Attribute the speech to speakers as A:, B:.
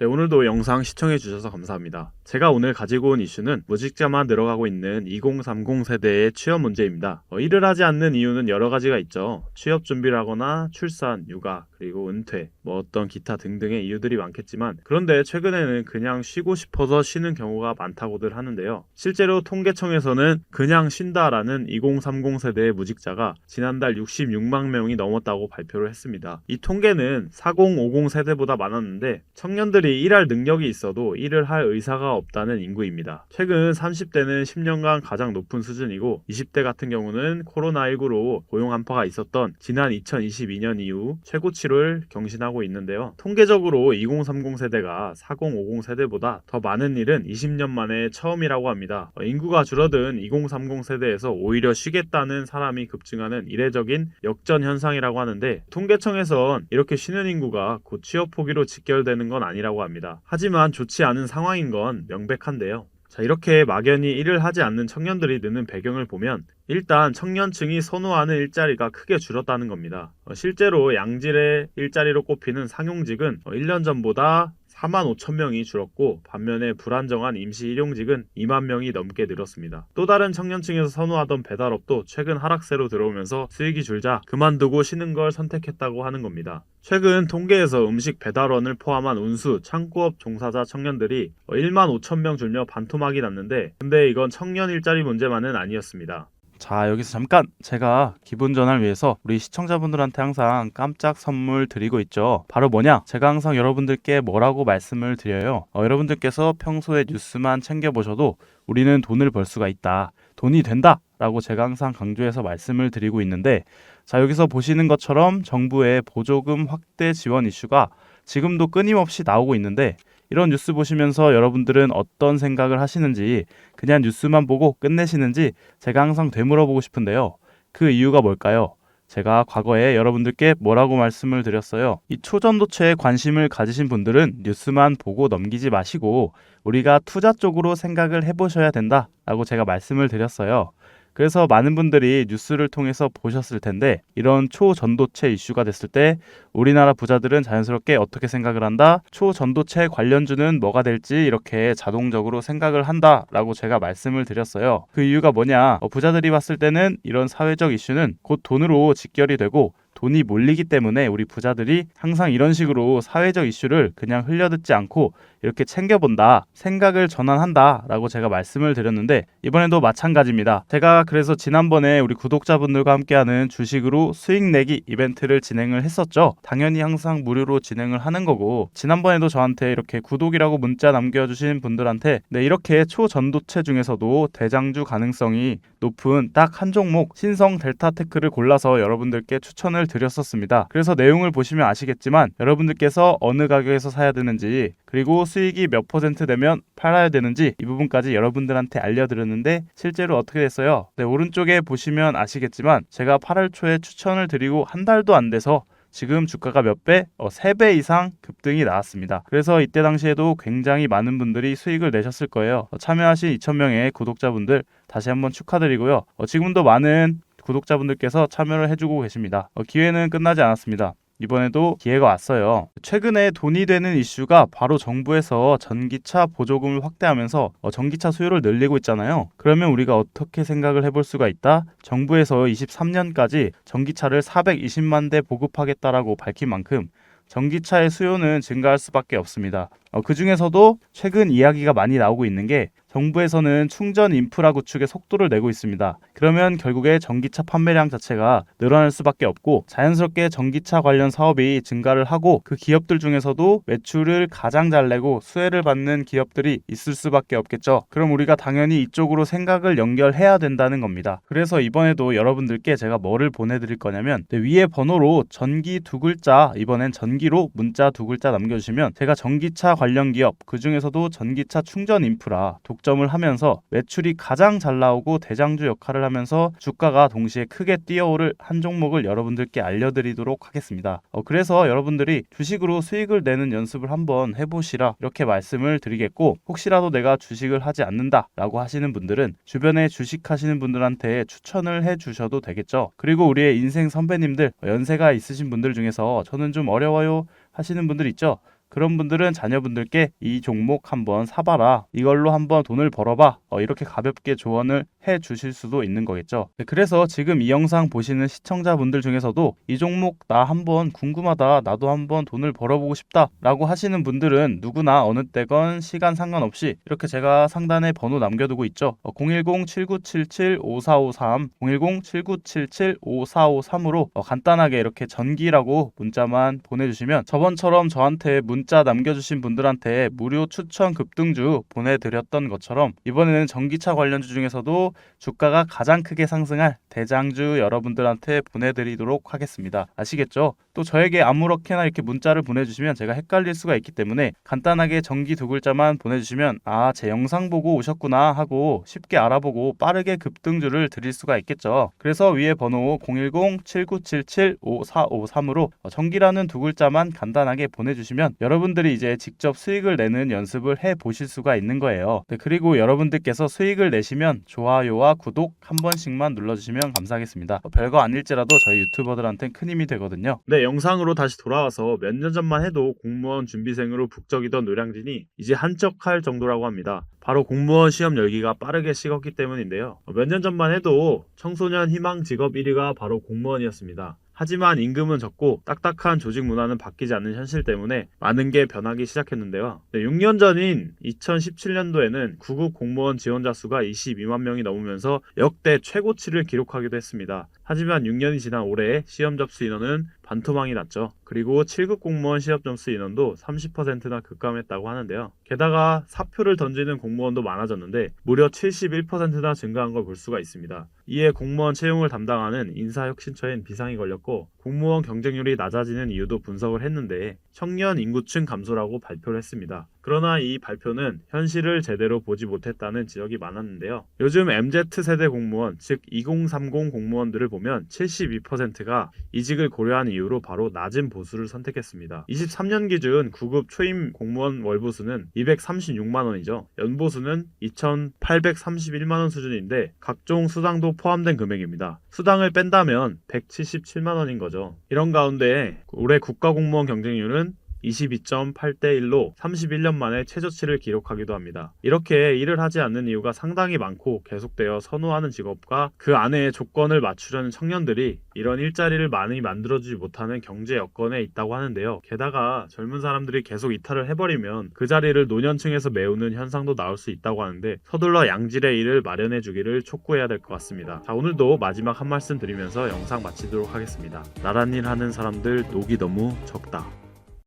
A: 네, 오늘도 영상 시청해 주셔서 감사합니다. 제가 오늘 가지고 온 이슈는 무직자만 늘어가고 있는 2030 세대의 취업 문제입니다. 일을 하지 않는 이유는 여러 가지가 있죠. 취업 준비를 하거나 출산, 육아, 그리고 은퇴, 어떤 기타 등등의 이유들이 많겠지만, 그런데 최근에는 그냥 쉬고 싶어서 쉬는 경우가 많다고들 하는데요. 실제로 통계청에서는 그냥 쉰다라는 2030 세대의 무직자가 지난달 66만 명이 넘었다고 발표를 했습니다. 이 통계는 4050 세대보다 많았는데 청년들이 일할 능력이 있어도 일을 할 의사가 없다는 인구입니다. 최근 30대는 10년간 가장 높은 수준이고 20대 같은 경우는 코로나19로 고용 한파가 있었던 지난 2022년 이후 최고치를 경신하고 있는데요. 통계적으로 2030 세대가 4050 세대보다 더 많은 일은 20년 만에 처음이라고 합니다. 인구가 줄어든 2030 세대에서 오히려 쉬겠다는 사람이 급증하는 이례적인 역전 현상이라고 하는데, 통계청에선 이렇게 쉬는 인구가 곧 취업 포기로 직결되는 건 아니라고 합니다. 하지만 좋지 않은 상황인 건 명백한데요. 자, 이렇게 막연히 일을 하지 않는 청년들이 느는 배경을 보면 일단 청년층이 선호하는 일자리가 크게 줄었다는 겁니다. 실제로 양질의 일자리로 꼽히는 상용직은 1년 전보다 4만 5천 명이 줄었고, 반면에 불안정한 임시 일용직은 2만 명이 넘게 늘었습니다. 또 다른 청년층에서 선호하던 배달업도 최근 하락세로 들어오면서 수익이 줄자 그만두고 쉬는 걸 선택했다고 하는 겁니다. 최근 통계에서 음식 배달원을 포함한 운수, 창구업 종사자 청년들이 1만 5천 명 줄며 반토막이 났는데, 근데 이건 청년 일자리 문제만은 아니었습니다.
B: 자, 여기서 잠깐 제가 기분 전환을 위해서 우리 시청자분들한테 항상 깜짝 선물 드리고 있죠. 바로 뭐냐? 제가 항상 여러분들께 뭐라고 말씀을 드려요. 여러분들께서 평소에 뉴스만 챙겨보셔도 우리는 돈을 벌 수가 있다, 돈이 된다 라고 제가 항상 강조해서 말씀을 드리고 있는데, 자, 여기서 보시는 것처럼 정부의 보조금 확대 지원 이슈가 지금도 끊임없이 나오고 있는데, 이런 뉴스 보시면서 여러분들은 어떤 생각을 하시는지, 그냥 뉴스만 보고 끝내시는지 제가 항상 되물어보고 싶은데요. 그 이유가 뭘까요? 제가 과거에 여러분들께 뭐라고 말씀을 드렸어요. 이 초전도체에 관심을 가지신 분들은 뉴스만 보고 넘기지 마시고 우리가 투자 쪽으로 생각을 해보셔야 된다라고 제가 말씀을 드렸어요. 그래서 많은 분들이 뉴스를 통해서 보셨을 텐데, 이런 초전도체 이슈가 됐을 때 우리나라 부자들은 자연스럽게 어떻게 생각을 한다? 초전도체 관련주는 뭐가 될지 이렇게 자동적으로 생각을 한다라고 제가 말씀을 드렸어요. 그 이유가 뭐냐? 부자들이 봤을 때는 이런 사회적 이슈는 곧 돈으로 직결이 되고 돈이 몰리기 때문에 우리 부자들이 항상 이런 식으로 사회적 이슈를 그냥 흘려듣지 않고 이렇게 챙겨본다, 생각을 전환한다 라고 제가 말씀을 드렸는데, 이번에도 마찬가지입니다. 제가 그래서 지난번에 우리 구독자분들과 함께하는 주식으로 수익 내기 이벤트를 진행을 했었죠. 당연히 항상 무료로 진행을 하는 거고, 지난번에도 저한테 이렇게 구독이라고 문자 남겨주신 분들한테 이렇게 초전도체 중에서도 대장주 가능성이 높은 딱 한 종목 신성 델타테크를 골라서 여러분들께 추천을 드렸었습니다. 그래서 내용을 보시면 아시겠지만 여러분들께서 어느 가격에서 사야 되는지, 그리고 수익이 몇 퍼센트 되면 팔아야 되는지 이 부분까지 여러분들한테 알려드렸는데, 실제로 어떻게 됐어요? 오른쪽에 보시면 아시겠지만 제가 8월 초에 추천을 드리고 한 달도 안 돼서 지금 주가가 몇 배? 3배 이상 급등이 나왔습니다. 그래서 이때 당시에도 굉장히 많은 분들이 수익을 내셨을 거예요. 참여하신 2,000명의 구독자분들 다시 한번 축하드리고요. 지금도 많은 구독자분들께서 참여를 해주고 계십니다. 기회는 끝나지 않았습니다. 이번에도 기회가 왔어요. 최근에 돈이 되는 이슈가 바로 정부에서 전기차 보조금을 확대하면서 전기차 수요를 늘리고 있잖아요. 그러면 우리가 어떻게 생각을 해볼 수가 있다? 정부에서 23년까지 전기차를 420만 대 보급하겠다라고 밝힌 만큼 전기차의 수요는 증가할 수밖에 없습니다. 그 중에서도 최근 이야기가 많이 나오고 있는 게, 정부에서는 충전 인프라 구축에 속도를 내고 있습니다. 그러면 결국에 전기차 판매량 자체가 늘어날 수밖에 없고, 자연스럽게 전기차 관련 사업이 증가를 하고 그 기업들 중에서도 매출을 가장 잘 내고 수혜를 받는 기업들이 있을 수밖에 없겠죠. 그럼 우리가 당연히 이쪽으로 생각을 연결해야 된다는 겁니다. 그래서 이번에도 여러분들께 제가 뭐를 보내드릴 거냐면, 위에 번호로 전기 두 글자, 이번엔 전기로 문자 두 글자 남겨주시면 제가 전기차 관련 기업, 그 중에서도 전기차 충전 인프라 독점을 하면서 매출이 가장 잘 나오고 대장주 역할을 하면서 주가가 동시에 크게 뛰어오를 한 종목을 여러분들께 알려드리도록 하겠습니다. 그래서 여러분들이 주식으로 수익을 내는 연습을 한번 해보시라 이렇게 말씀을 드리겠고, 혹시라도 내가 주식을 하지 않는다 라고 하시는 분들은 주변에 주식하시는 분들한테 추천을 해주셔도 되겠죠. 그리고 우리의 인생 선배님들, 연세가 있으신 분들 중에서 저는 좀 어려워요 하시는 분들 있죠. 그런 분들은 자녀분들께 이 종목 한번 사봐라, 이걸로 한번 돈을 벌어봐, 이렇게 가볍게 조언을 해 주실 수도 있는 거겠죠. 네, 그래서 지금 이 영상 보시는 시청자분들 중에서도 이 종목 나 한번 궁금하다, 나도 한번 돈을 벌어보고 싶다 라고 하시는 분들은 누구나 어느 때건 시간 상관없이 이렇게 제가 상단에 번호 남겨두고 있죠. 010-7977-5453, 010-7977-5453으로 간단하게 이렇게 전기라고 문자만 보내주시면 저번처럼 저한테 문자 남겨주신 분들한테 무료 추천 급등주 보내드렸던 것처럼 이번에는 전기차 관련주 중에서도 주가가 가장 크게 상승할 대장주 여러분들한테 보내드리도록 하겠습니다. 아시겠죠? 또 저에게 아무렇게나 이렇게 문자를 보내주시면 제가 헷갈릴 수가 있기 때문에 간단하게 전기 두 글자만 보내주시면 제 영상 보고 오셨구나 하고 쉽게 알아보고 빠르게 급등주를 드릴 수가 있겠죠. 그래서 위에 번호 010-7977-5453으로 전기라는 두 글자만 간단하게 보내주시면 여러분들이 이제 직접 수익을 내는 연습을 해 보실 수가 있는 거예요. 네, 그리고 여러분들께서 수익을 내시면 좋아요와 구독 한 번씩만 눌러주시면 감사하겠습니다. 별거 아닐지라도 저희 유튜버들한테는 큰 힘이 되거든요.
A: 네, 영상으로 다시 돌아와서 몇 년 전만 해도 공무원 준비생으로 북적이던 노량진이 이제 한적할 정도라고 합니다. 바로 공무원 시험 열기가 빠르게 식었기 때문인데요. 몇 년 전만 해도 청소년 희망 직업 1위가 바로 공무원이었습니다. 하지만 임금은 적고 딱딱한 조직 문화는 바뀌지 않는 현실 때문에 많은 게 변하기 시작했는데요. 6년 전인 2017년도에는 구급 공무원 지원자 수가 22만 명이 넘으면서 역대 최고치를 기록하기도 했습니다. 하지만 6년이 지난 올해 시험 접수 인원은 반토막이 났죠. 그리고 7급 공무원 시험 접수 인원도 30%나 급감했다고 하는데요. 게다가 사표를 던지는 공무원도 많아졌는데 무려 71%나 증가한 걸 볼 수가 있습니다. 이에 공무원 채용을 담당하는 인사혁신처엔 비상이 걸렸고 공무원 경쟁률이 낮아지는 이유도 분석을 했는데 청년 인구층 감소라고 발표를 했습니다. 그러나 이 발표는 현실을 제대로 보지 못했다는 지적이 많았는데요. 요즘 MZ세대 공무원, 즉 2030 공무원들을 보면 72%가 이직을 고려한 이유로 바로 낮은 보수를 선택했습니다. 23년 기준 9급 초임 공무원 월보수는 236만 원이죠. 연보수는 2,831만 원 수준인데 각종 수당도 포함된 금액입니다. 수당을 뺀다면 177만 원인 거죠. 이런 가운데 올해 국가공무원 경쟁률은 22.8대 1로 31년 만에 최저치를 기록하기도 합니다. 이렇게 일을 하지 않는 이유가 상당히 많고 계속되어 선호하는 직업과 그 안에 조건을 맞추려는 청년들이 이런 일자리를 많이 만들어주지 못하는 경제 여건에 있다고 하는데요. 게다가 젊은 사람들이 계속 이탈을 해버리면 그 자리를 노년층에서 메우는 현상도 나올 수 있다고 하는데 서둘러 양질의 일을 마련해 주기를 촉구해야 될 것 같습니다. 자, 오늘도 마지막 한 말씀 드리면서 영상 마치도록 하겠습니다. 나란 일 하는 사람들 녹이 너무 적다.